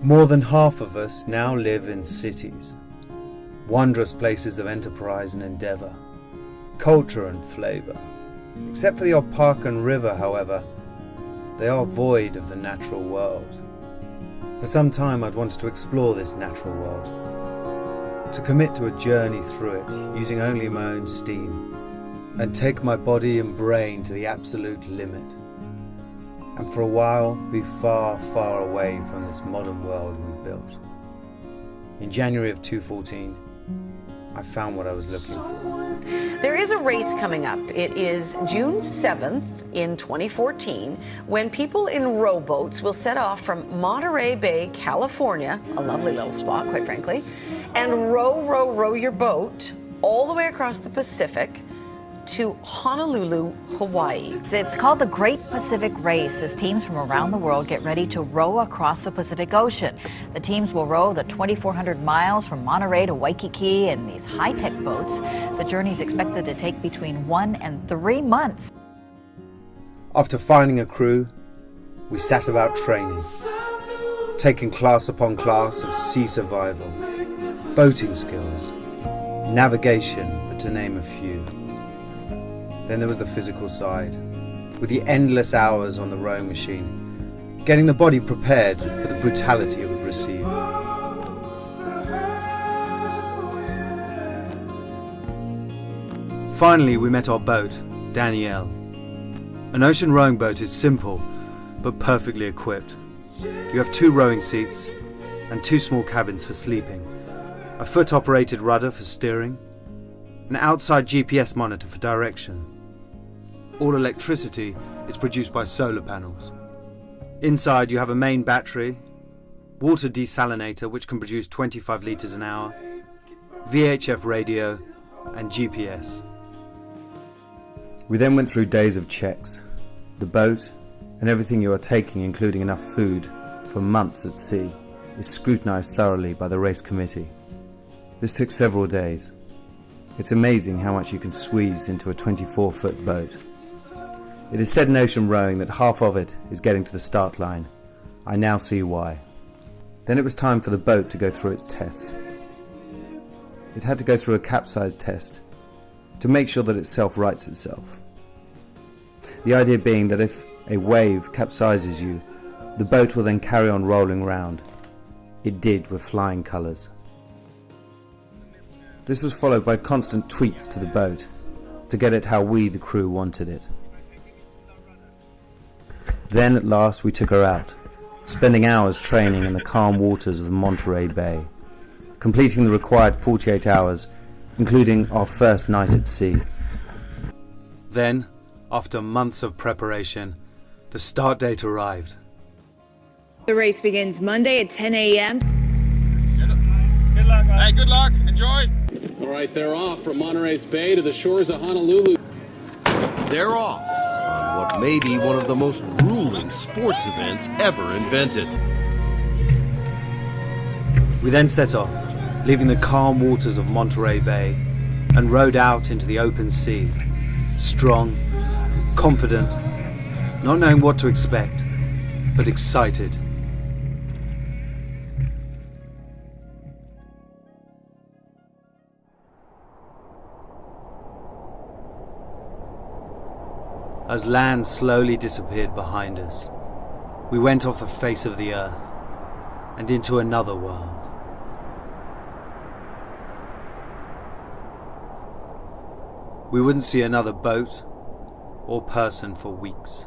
More than half of us now live in cities, wondrous places of enterprise and endeavour, culture and flavour. Except for the odd park and river, however, they are void of the natural world. For some time I'd wanted to explore this natural world, to commit to a journey through it using only my own steam, and take my body and brain to the absolute limit, and for a while be far, far away from this modern world we've built. In January of 2014, I found what I was looking for. There is a race coming up. It is June 7th in 2014 when people in rowboats will set off from Monterey Bay, California, a lovely little spot, quite frankly, and row your boat all the way across the Pacific to Honolulu, Hawaii. It's called the Great Pacific Race as teams from around the world get ready to row across the Pacific Ocean. The teams will row the 2,400 miles from Monterey to Waikiki in these high-tech boats. The journey is expected to take between 1 and 3 months. After finding a crew, we sat about training, taking class upon class of sea survival, boating skills, navigation, but to name a few. Then there was the physical side, with the endless hours on the rowing machine, getting the body prepared for the brutality it would receive. Finally, we met our boat, Danielle. An ocean rowing boat is simple, but perfectly equipped. You have 2 rowing seats and 2 small cabins for sleeping, a foot-operated rudder for steering, an outside GPS monitor for direction. All electricity is produced by solar panels. Inside you have a main battery, water desalinator which can produce 25 litres an hour, VHF radio and GPS. We then went through days of checks. The boat and everything you are taking, including enough food for months at sea, is scrutinised thoroughly by the race committee. This took several days. It's amazing how much you can squeeze into a 24-foot boat. It is said in ocean rowing that half of it is getting to the start line. I now see why. Then it was time for the boat to go through its tests. It had to go through a capsize test to make sure that it self-rights itself. The idea being that if a wave capsizes you, the boat will then carry on rolling round. It did with flying colours. This was followed by constant tweaks to the boat to get it how we, the crew, wanted it. Then at last we took her out, spending hours training in the calm waters of the Monterey Bay, completing the required 48 hours, including our first night at sea. Then, after months of preparation, the start date arrived. The race begins Monday at 10 a.m. Good luck, guys. Hey, good luck. Enjoy. All right, they're off from Monterey Bay to the shores of Honolulu. They're off on what may be one of the most grueling sports events ever invented. We then set off, leaving the calm waters of Monterey Bay, and rowed out into the open sea, strong, confident, not knowing what to expect, but excited. As land slowly disappeared behind us, we went off the face of the earth and into another world. We wouldn't see another boat or person for weeks.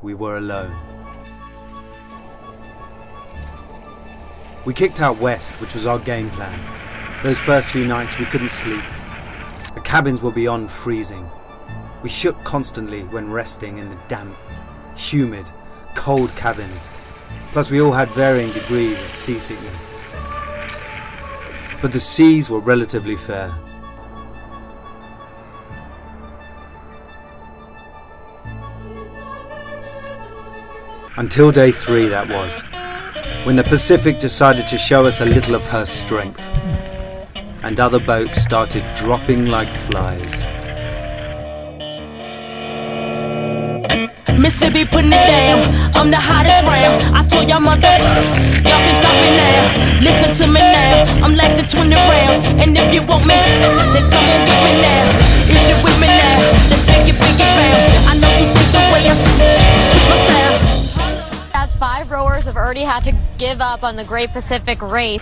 We were alone. We kicked out west, which was our game plan. Those first few nights we couldn't sleep. The cabins were beyond freezing. We shook constantly when resting in the damp, humid, cold cabins. Plus we all had varying degrees of seasickness. But the seas were relatively fair. Until day 3, that was, when the Pacific decided to show us a little of her strength, and other boats started dropping like flies. Mississippi putting it down. I'm the hottest round. I told y'all mother, y'all can stop me now. Listen to me now. I'm lasting 20 rounds, and if you want me, then come on get me now. Is you with me now? Let's take it biggie bounce. I know you think the way I switch my style. As 5 rowers have already had to give up on the Great Pacific Race.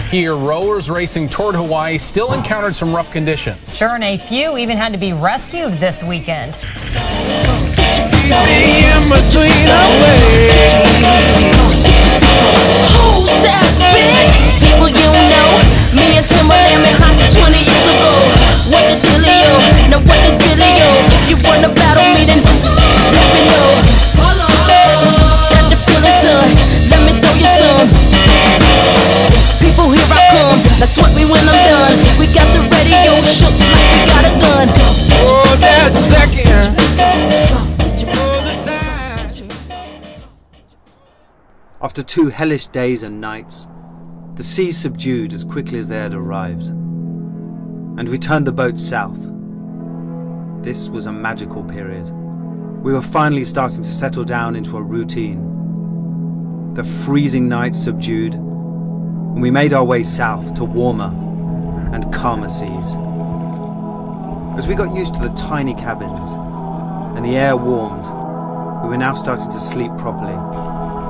Here, rowers racing toward Hawaii still encountered some rough conditions. Sure, and a few even had to be rescued this weekend. Who's that bitch? People you know, me and Timberland been hostage 20 years ago. What the dealio? Now what the dealio? If you wanna battle me, then let me know. Got the feeling, son. Let me throw you some. People, here I come. Now sweat me when I'm done. We got the radio shook like we got a gun. Oh, that second. After 2 hellish days and nights, the sea subdued as quickly as they had arrived, and we turned the boat south. This was a magical period. We were finally starting to settle down into a routine. The freezing nights subdued, and we made our way south to warmer and calmer seas. As we got used to the tiny cabins and the air warmed, we were now starting to sleep properly,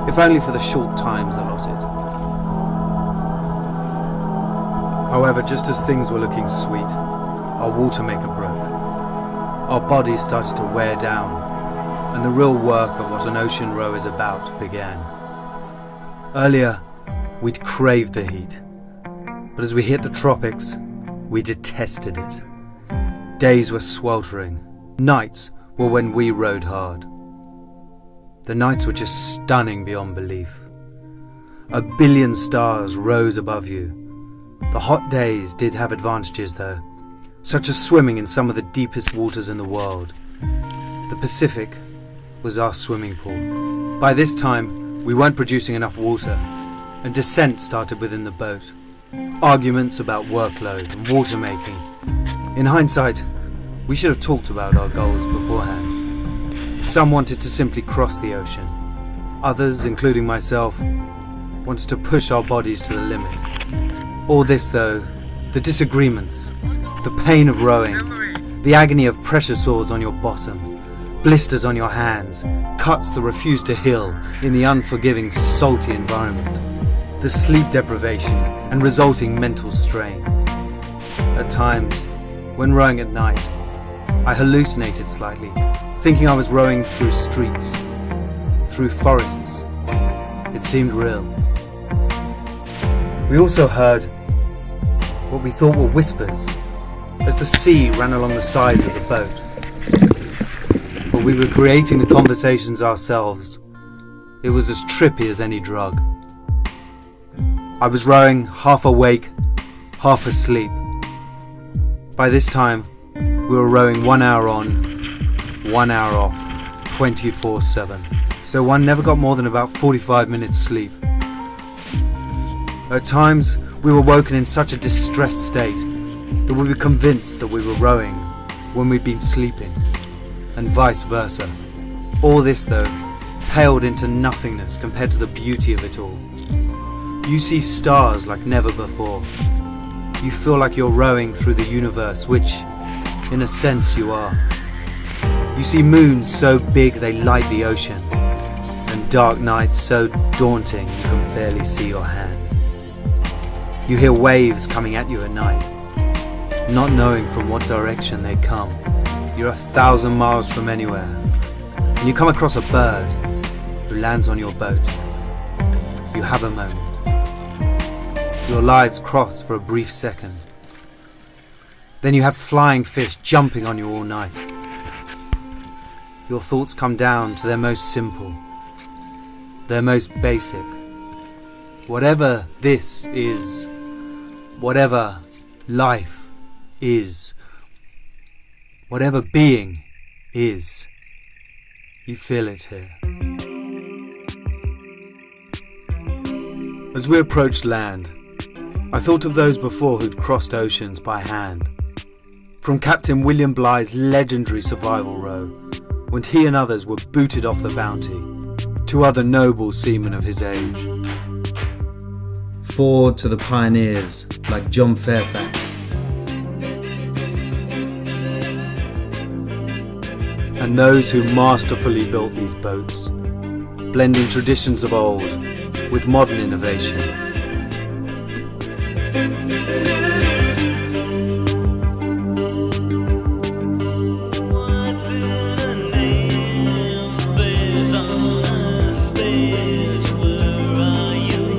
if only for the short times allotted. However, just as things were looking sweet, our water maker broke. Our bodies started to wear down, and the real work of what an ocean row is about began. Earlier, we'd craved the heat, but as we hit the tropics, we detested it. Days were sweltering. Nights were when we rowed hard. The nights were just stunning beyond belief. 1 billion stars rose above you. The hot days did have advantages though, such as swimming in some of the deepest waters in the world. The Pacific was our swimming pool. By this time, we weren't producing enough water, and dissent started within the boat. Arguments about workload and water making. In hindsight, we should have talked about our goals beforehand. Some wanted to simply cross the ocean. Others, including myself, wanted to push our bodies to the limit. All this though, the disagreements, the pain of rowing, the agony of pressure sores on your bottom, blisters on your hands, cuts that refuse to heal in the unforgiving, salty environment, the sleep deprivation and resulting mental strain. At times, when rowing at night, I hallucinated slightly, thinking I was rowing through streets, through forests. It seemed real. We also heard what we thought were whispers as the sea ran along the sides of the boat. But we were creating the conversations ourselves. It was as trippy as any drug. I was rowing half awake, half asleep. By this time, we were rowing 1 hour on, 1 hour off, 24/7. So one never got more than about 45 minutes sleep. At times, we were woken in such a distressed state that we were convinced that we were rowing when we'd been sleeping, and vice versa. All this, though, paled into nothingness compared to the beauty of it all. You see stars like never before. You feel like you're rowing through the universe, which, in a sense, you are. You see moons so big they light the ocean, and dark nights so daunting you can barely see your hand. You hear waves coming at you at night, not knowing from what direction they come. You're 1,000 miles from anywhere, and you come across a bird who lands on your boat. You have a moment. Your lives cross for a brief second. Then you have flying fish jumping on you all night. Your thoughts come down to their most simple, their most basic. Whatever this is, whatever life is, whatever being is, you feel it here. As we approached land, I thought of those before who'd crossed oceans by hand. From Captain William Bligh's legendary survival row, when he and others were booted off the Bounty, to other noble seamen of his age. Forward to the pioneers like John Fairfax, and those who masterfully built these boats, blending traditions of old with modern innovation.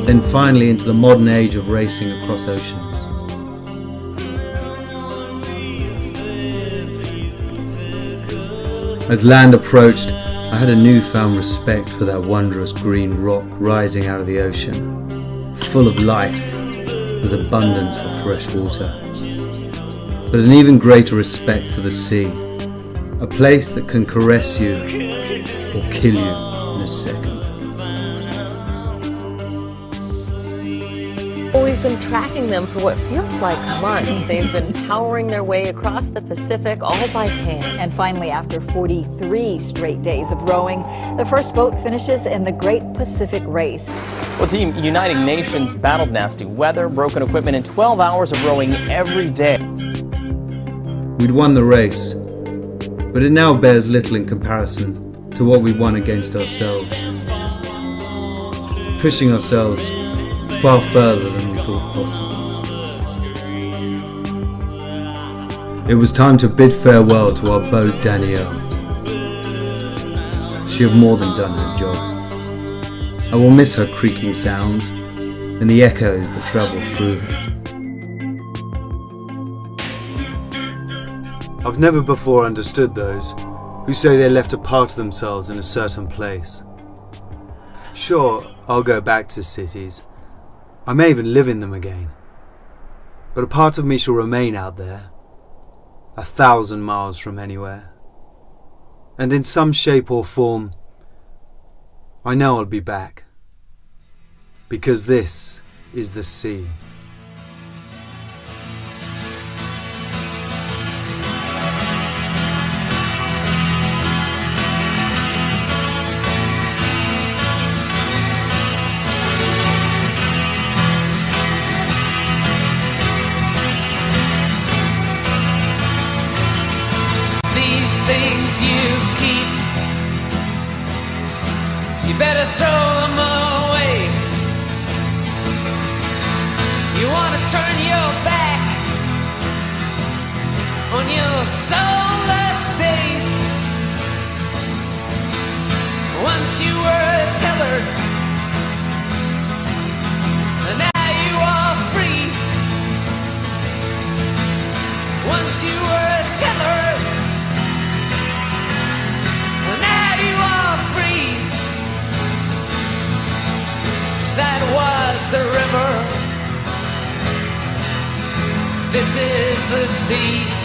Then finally into the modern age of racing across oceans. As land approached, I had a newfound respect for that wondrous green rock rising out of the ocean, full of life, with abundance of fresh water. But an even greater respect for the sea, a place that can caress you or kill you in a second. We've been tracking them for what feels like months. They've been powering their way across the Pacific all by hand. And finally, after 43 straight days of rowing, the first boat finishes in the Great Pacific Race. Well, Team United Nations battled nasty weather, broken equipment, and 12 hours of rowing every day. We'd won the race, but it now bears little in comparison to what we won against ourselves. Pushing ourselves far further than we thought possible. It was time to bid farewell to our boat Danielle. She had more than done her job. I will miss her creaking sounds and the echoes that travel through her. I've never before understood those who say they left a part of themselves in a certain place. Sure, I'll go back to cities. I may even live in them again. But a part of me shall remain out there, 1,000 miles from anywhere. And in some shape or form, I know I'll be back. Because this is the sea. Things you keep, you better throw them away. You want to turn your back on your soulless days. Once you were tethered, and now you are free. Once you were tethered, that was the river. This is the sea.